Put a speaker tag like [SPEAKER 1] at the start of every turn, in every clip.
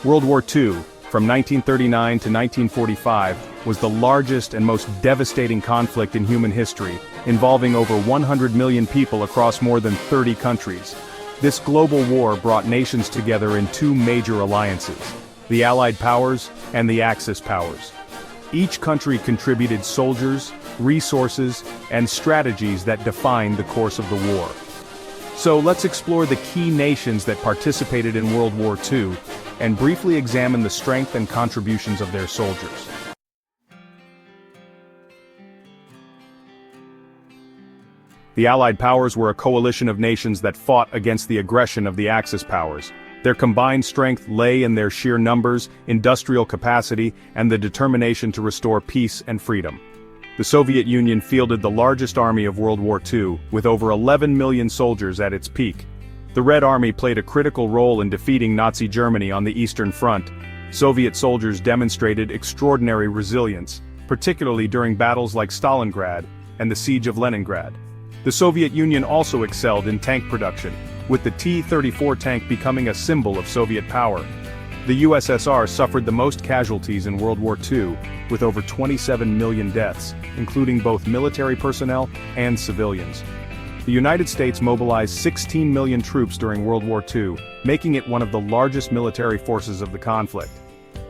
[SPEAKER 1] World War II, from 1939 to 1945, was the largest and most devastating conflict in human history, involving over 100 million people across more than 30 countries. This global war brought nations together in two major alliances, the Allied powers and the Axis powers. Each country contributed soldiers, resources, and strategies that defined the course of the war. So let's explore the key nations that participated in World War II, and briefly examine the strength and contributions of their soldiers. The Allied powers were a coalition of nations that fought against the aggression of the Axis powers. Their combined strength lay in their sheer numbers, industrial capacity, and the determination to restore peace and freedom. The Soviet Union fielded the largest army of World War II, with over 11 million soldiers at its peak. The Red Army played a critical role in defeating Nazi Germany on the Eastern Front. Soviet soldiers demonstrated extraordinary resilience, particularly during battles like Stalingrad and the Siege of Leningrad. The Soviet Union also excelled in tank production, with the T-34 tank becoming a symbol of Soviet power. The USSR suffered the most casualties in World War II, with over 27 million deaths, including both military personnel and civilians. The United States mobilized 16 million troops during World War II, making it one of the largest military forces of the conflict.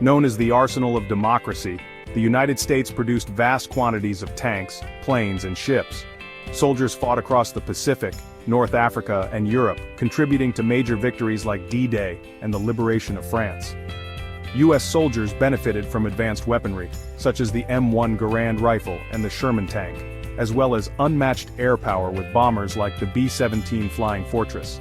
[SPEAKER 1] Known as the Arsenal of Democracy, the United States produced vast quantities of tanks, planes, and ships. Soldiers fought across the Pacific, North Africa, and Europe, contributing to major victories like D-Day and the liberation of France. U.S. soldiers benefited from advanced weaponry, such as the M1 Garand rifle and the Sherman tank, as well as unmatched air power with bombers like the B-17 Flying Fortress.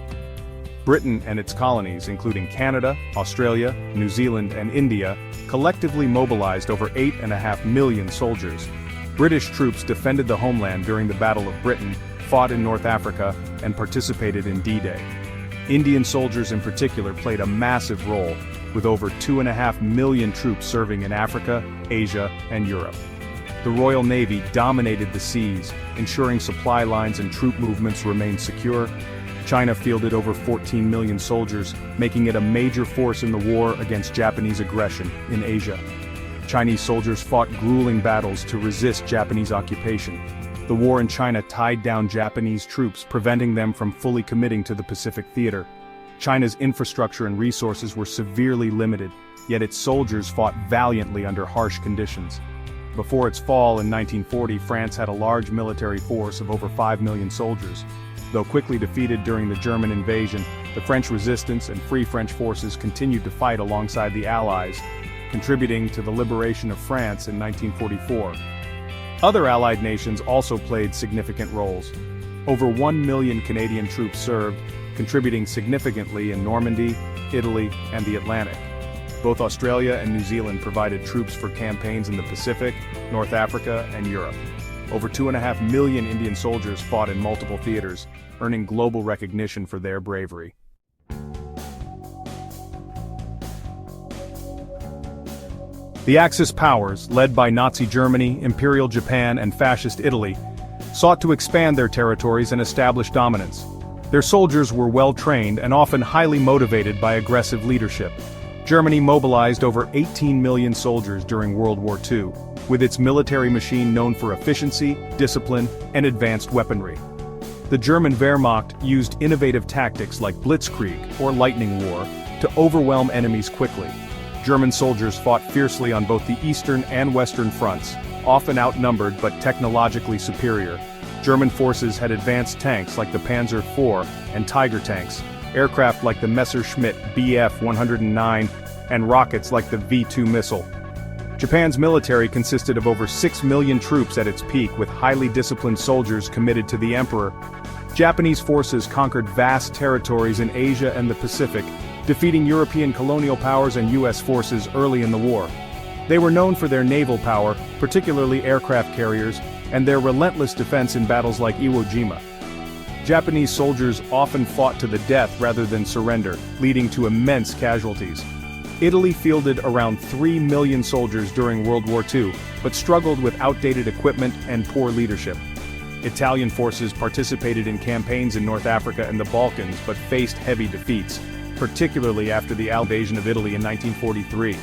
[SPEAKER 1] Britain and its colonies, including Canada, Australia, New Zealand, and India, collectively mobilized over 8.5 million soldiers. British troops defended the homeland during the Battle of Britain, fought in North Africa, and participated in D-Day. Indian soldiers in particular played a massive role, with over 2.5 million troops serving in Africa, Asia, and Europe. The Royal Navy dominated the seas, ensuring supply lines and troop movements remained secure. China fielded over 14 million soldiers, making it a major force in the war against Japanese aggression in Asia. Chinese soldiers fought grueling battles to resist Japanese occupation. The war in China tied down Japanese troops, preventing them from fully committing to the Pacific Theater. China's infrastructure and resources were severely limited, yet its soldiers fought valiantly under harsh conditions. Before its fall in 1940, France had a large military force of over 5 million soldiers. Though quickly defeated during the German invasion, the French resistance and Free French forces continued to fight alongside the Allies, contributing to the liberation of France in 1944. Other Allied nations also played significant roles. Over 1 million Canadian troops served, contributing significantly in Normandy, Italy, and the Atlantic. Both Australia and New Zealand provided troops for campaigns in the Pacific, North Africa, and Europe. Over 2.5 million Indian soldiers fought in multiple theaters, earning global recognition for their bravery. The Axis powers, led by Nazi Germany, Imperial Japan, and Fascist Italy, sought to expand their territories and establish dominance. Their soldiers were well-trained and often highly motivated by aggressive leadership. Germany mobilized over 18 million soldiers during World War II, with its military machine known for efficiency, discipline, and advanced weaponry. The German Wehrmacht used innovative tactics like blitzkrieg, or lightning war, to overwhelm enemies quickly. German soldiers fought fiercely on both the eastern and western fronts, often outnumbered but technologically superior. German forces had advanced tanks like the Panzer IV and Tiger tanks, aircraft like the Messerschmitt Bf-109, and rockets like the V-2 missile. Japan's military consisted of over 6 million troops at its peak, with highly disciplined soldiers committed to the emperor. Japanese forces conquered vast territories in Asia and the Pacific, defeating European colonial powers and U.S. forces early in the war. They were known for their naval power, particularly aircraft carriers, and their relentless defense in battles like Iwo Jima. Japanese soldiers often fought to the death rather than surrender, leading to immense casualties. Italy fielded around 3 million soldiers during World War II, but struggled with outdated equipment and poor leadership. Italian forces participated in campaigns in North Africa and the Balkans but faced heavy defeats, particularly after the invasion of Italy in 1943.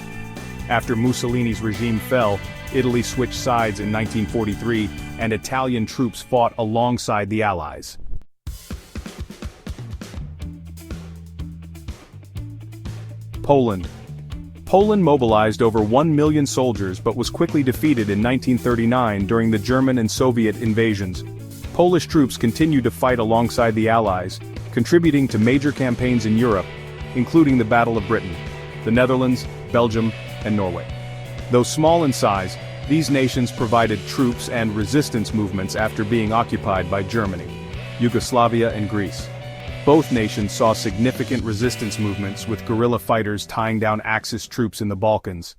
[SPEAKER 1] After Mussolini's regime fell, Italy switched sides in 1943, and Italian troops fought alongside the Allies. Poland. Poland mobilized over 1 million soldiers but was quickly defeated in 1939 during the German and Soviet invasions. Polish troops continued to fight alongside the Allies, contributing to major campaigns in Europe, including the Battle of Britain, the Netherlands, Belgium, and Norway. Though small in size, these nations provided troops and resistance movements after being occupied by Germany, Yugoslavia, and Greece. Both nations saw significant resistance movements with guerrilla fighters tying down Axis troops in the Balkans.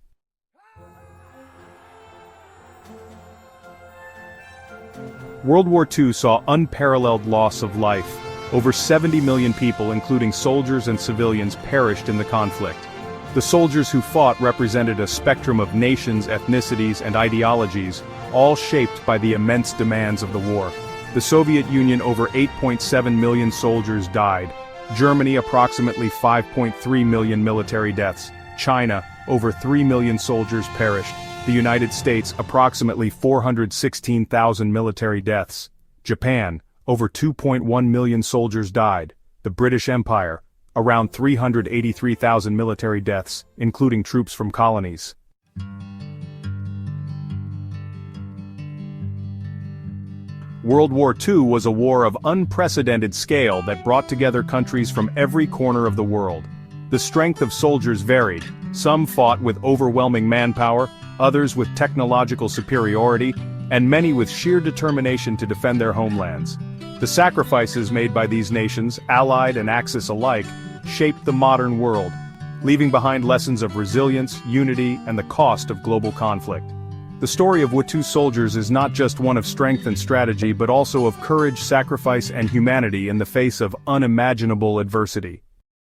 [SPEAKER 1] World War II saw unparalleled loss of life. Over 70 million people, including soldiers and civilians, perished in the conflict. The soldiers who fought represented a spectrum of nations, ethnicities, and ideologies, all shaped by the immense demands of the war. The Soviet Union, over 8.7 million soldiers died. Germany, approximately 5.3 million military deaths. China, over 3 million soldiers perished. The United States, approximately 416,000 military deaths. Japan, over 2.1 million soldiers died. The British Empire, around 383,000 military deaths, including troops from colonies. World War II was a war of unprecedented scale that brought together countries from every corner of the world. The strength of soldiers varied. Some fought with overwhelming manpower, others with technological superiority, and many with sheer determination to defend their homelands. The sacrifices made by these nations, Allied and Axis alike, shaped the modern world, leaving behind lessons of resilience, unity, and the cost of global conflict. The story of WWII soldiers is not just one of strength and strategy but also of courage, sacrifice, and humanity in the face of unimaginable adversity.